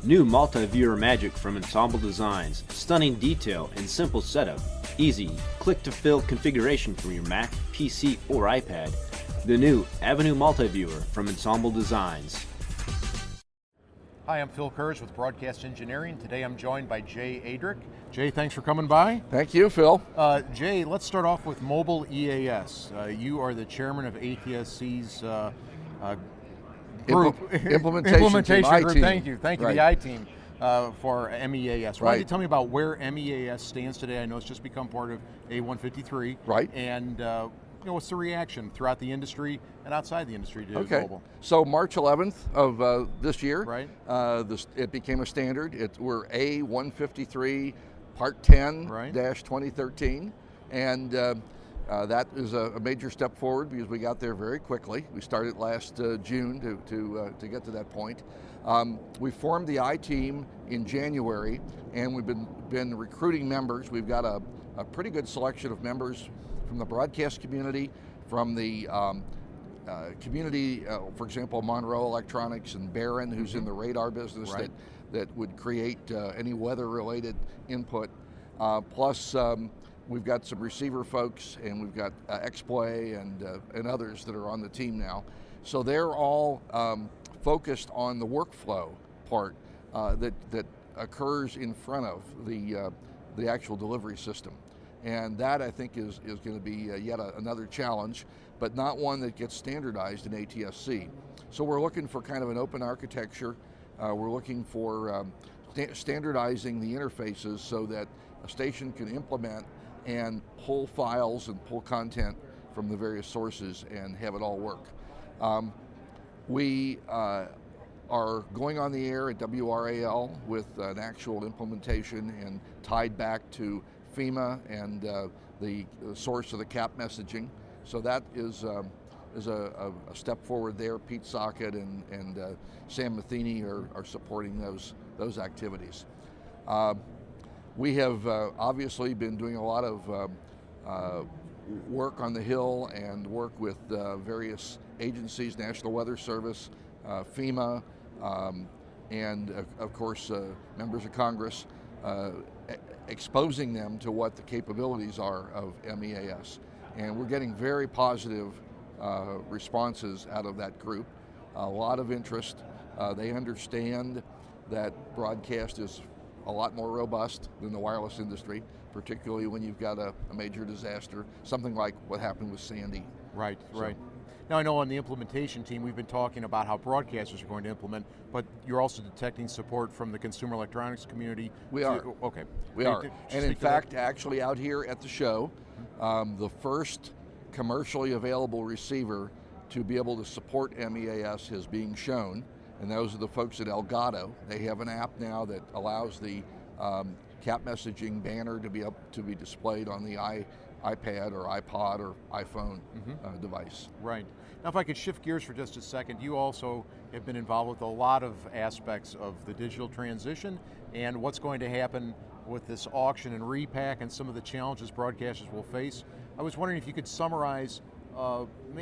New multi-viewer magic from Ensemble Designs. Stunning detail and simple setup. Easy, click-to-fill configuration from your Mac, PC, or iPad. The new Avenue Multi-Viewer from Ensemble Designs. Hi, I'm Phil Kurz with Broadcast Engineering. Today I'm joined by Jay Adrick. Jay, thanks for coming by. Thank you, Phil. Jay, let's start off with Mobile EAS. You are the chairman of ATSC's group. Implementation team, group. Thank you, right. The I-team for M-EAS. Why don't you tell me about where M-EAS stands today? I know it's just become part of A153. Right. And what's the reaction throughout the industry and outside the industry to mobile? So March 11th of this year, right. It became a standard. We're A153 Part 10-2013, and that is a major step forward because we got there very quickly. We started last June to get to that point. We formed the I-team in January, and we've been recruiting members. We've got a pretty good selection of members from the broadcast community, from the community, for example, Monroe Electronics and Barron, who's in the radar business, right. that would create any weather-related input. Plus, we've got some receiver folks, and we've got Exploy and others that are on the team now. So they're all focused on the workflow part that occurs in front of the actual delivery system. And that, I think, is going to be yet another challenge, but not one that gets standardized in ATSC. So we're looking for kind of an open architecture. We're looking for standardizing the interfaces so that a station can implement and pull files and pull content from the various sources and have it all work. We are going on the air at WRAL with an actual implementation and tied back to FEMA and the source of the CAP messaging. So that is a step forward there. Pete Sockett and Sam Matheny are supporting those activities. We have obviously been doing a lot of work on the Hill and work with various agencies, National Weather Service, FEMA, and of course members of Congress, exposing them to what the capabilities are of M-EAS. And we're getting very positive responses out of that group. A lot of interest. They understand that broadcast is a lot more robust than the wireless industry, particularly when you've got a major disaster, something like what happened with Sandy. Right, right. Now I know on the implementation team we've been talking about how broadcasters are going to implement, but you're also detecting support from the consumer electronics community. We are. Okay. We are. And in fact, actually out here at the show, the first commercially available receiver to be able to support M-EAS is being shown, and those are the folks at Elgato. They have an app now that allows the CAP messaging banner to be displayed on the iPad or iPod or iPhone device. Right. Now if I could shift gears for just a second, you also have been involved with a lot of aspects of the digital transition and what's going to happen with this auction and repack and some of the challenges broadcasters will face. I was wondering if you could summarize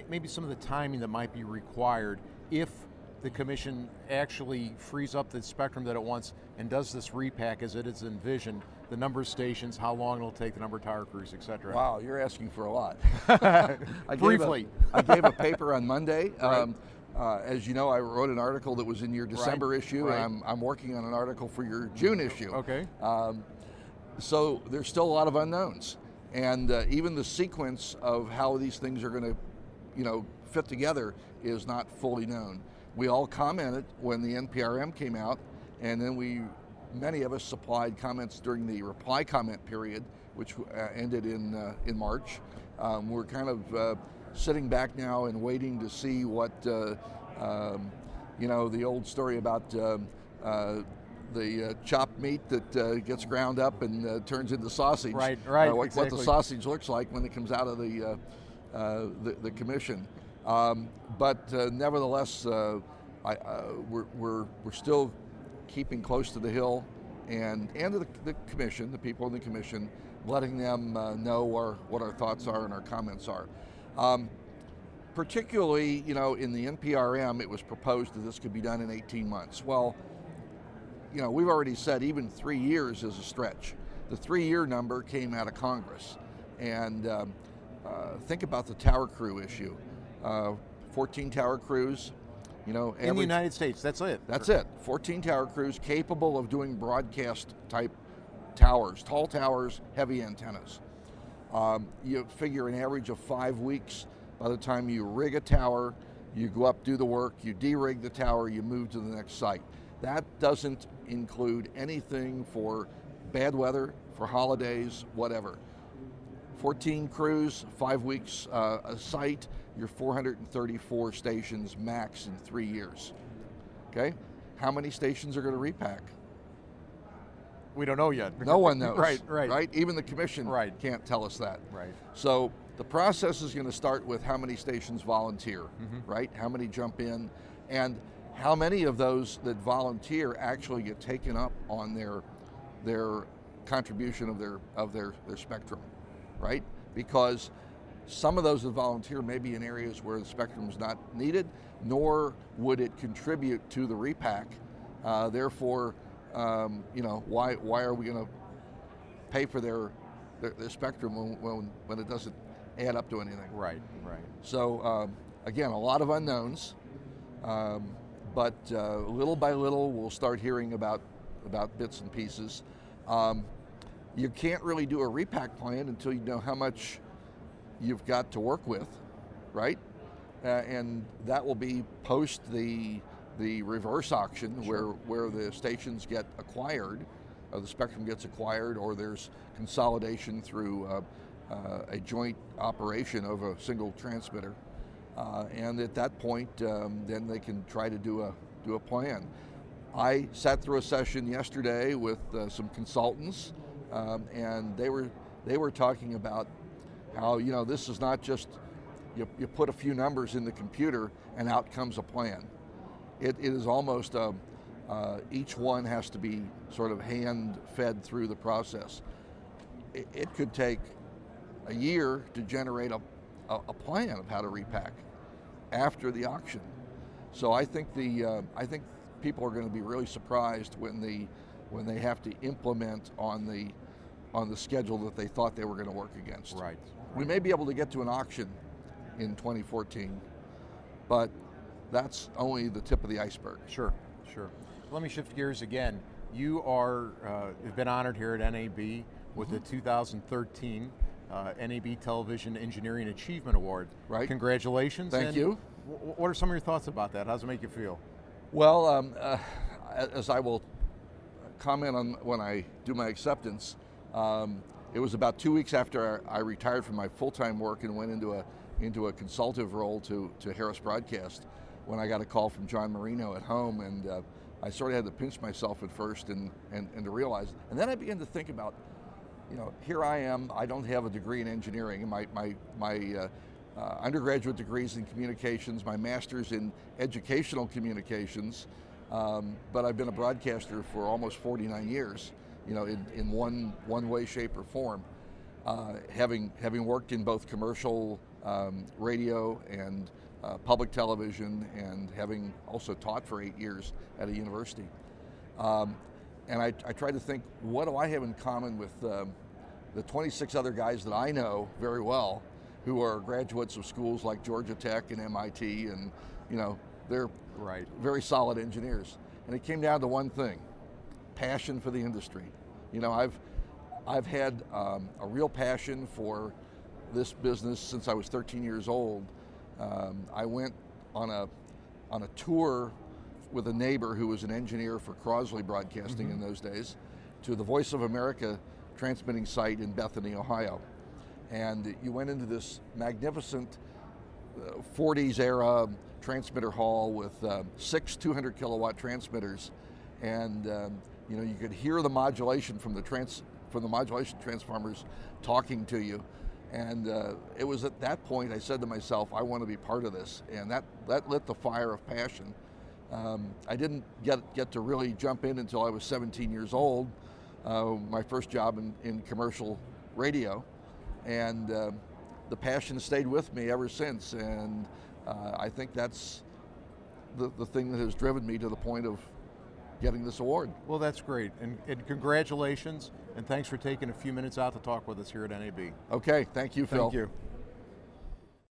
maybe some of the timing that might be required if the commission actually frees up the spectrum that it wants and does this repack as it is envisioned, the number of stations, how long it'll take, the number of tower crews, et cetera. Wow, you're asking for a lot. Briefly. I gave a paper on Monday. Right. As you know, I wrote an article that was in your December issue, right. and I'm working on an article for your June issue. Okay. So there's still a lot of unknowns. And even the sequence of how these things are going to, fit together is not fully known. We all commented when the NPRM came out, and then many of us supplied comments during the reply comment period, which ended in March. We're kind of sitting back now and waiting to see what, the old story about the chopped meat that gets ground up and turns into sausage. Right, what exactly. the sausage looks like when it comes out of the commission. But nevertheless, we're still keeping close to the Hill and to the commission, the people in the commission, letting them know what our thoughts are and our comments are. Particularly, in the NPRM, it was proposed that this could be done in 18 months. Well, we've already said even 3 years is a stretch. The 3-year number came out of Congress. And think about the tower crew issue. 14 tower crews, in the United States, that's it. That's it. 14 tower crews capable of doing broadcast type towers, tall towers, heavy antennas. You figure an average of 5 weeks by the time you rig a tower, you go up, do the work, you de-rig the tower, you move to the next site. That doesn't include anything for bad weather, for holidays, whatever. 14 crews, 5 weeks a site, you're 434 stations max in 3 years. Okay? How many stations are going to repack? We don't know yet. No one knows. Right. Even the commission can't tell us that. Right. So the process is going to start with how many stations volunteer, right? How many jump in, and how many of those that volunteer actually get taken up on their contribution of their spectrum, right? Because some of those that volunteer may be in areas where the spectrum is not needed, nor would it contribute to the repack. Therefore, why are we going to pay for their spectrum when it doesn't add up to anything? Right. So again, a lot of unknowns, but little by little we'll start hearing about bits and pieces. You can't really do a repack plan until you know how much you've got to work with, right? And that will be post the reverse auction, where the stations get acquired, or the spectrum gets acquired, or there's consolidation through a joint operation of a single transmitter. And at that point, then they can try to do a plan. I sat through a session yesterday with some consultants, and they were talking about how this is not just you put a few numbers in the computer and out comes a plan. It is almost each one has to be sort of hand fed through the process. It could take a year to generate a plan of how to repack after the auction. So I think people are going to be really surprised when they have to implement on the schedule that they thought they were going to work against. Right. We may be able to get to an auction in 2014, but that's only the tip of the iceberg. Sure. Let me shift gears again. You have been honored here at NAB with the 2013 NAB Television Engineering Achievement Award. Right. Congratulations. Thank you. What are some of your thoughts about that? How does it make you feel? Well, as I will comment on when I do my acceptance, it was about 2 weeks after I retired from my full-time work and went into a consultative role to Harris Broadcast, when I got a call from John Marino at home, and I sort of had to pinch myself at first and to realize, and then I began to think about, here I am, I don't have a degree in engineering. My undergraduate degrees in communications, my master's in educational communications, but I've been a broadcaster for almost 49 years, in one way, shape, or form. Having worked in both commercial radio and public television, and having also taught for 8 years at a university. And I tried to think, what do I have in common with the 26 other guys that I know very well, who are graduates of schools like Georgia Tech and MIT, and they're very solid engineers. And it came down to one thing: passion for the industry. I've had a real passion for this business since I was 13 years old. I went on a tour with a neighbor who was an engineer for Crosley Broadcasting in those days, to the Voice of America transmitting site in Bethany, Ohio. And you went into this magnificent 40s era transmitter hall with 6 200 kilowatt transmitters, and you could hear the modulation from the modulation transformers talking to you. And it was at that point I said to myself, I want to be part of this, and that lit the fire of passion. I didn't get to really jump in until I was 17 years old, my first job in commercial radio, and the passion stayed with me ever since, and I think that's the thing that has driven me to the point of getting this award. Well, that's great, and congratulations, and thanks for taking a few minutes out to talk with us here at NAB. Okay, thank you, Phil. Thank you.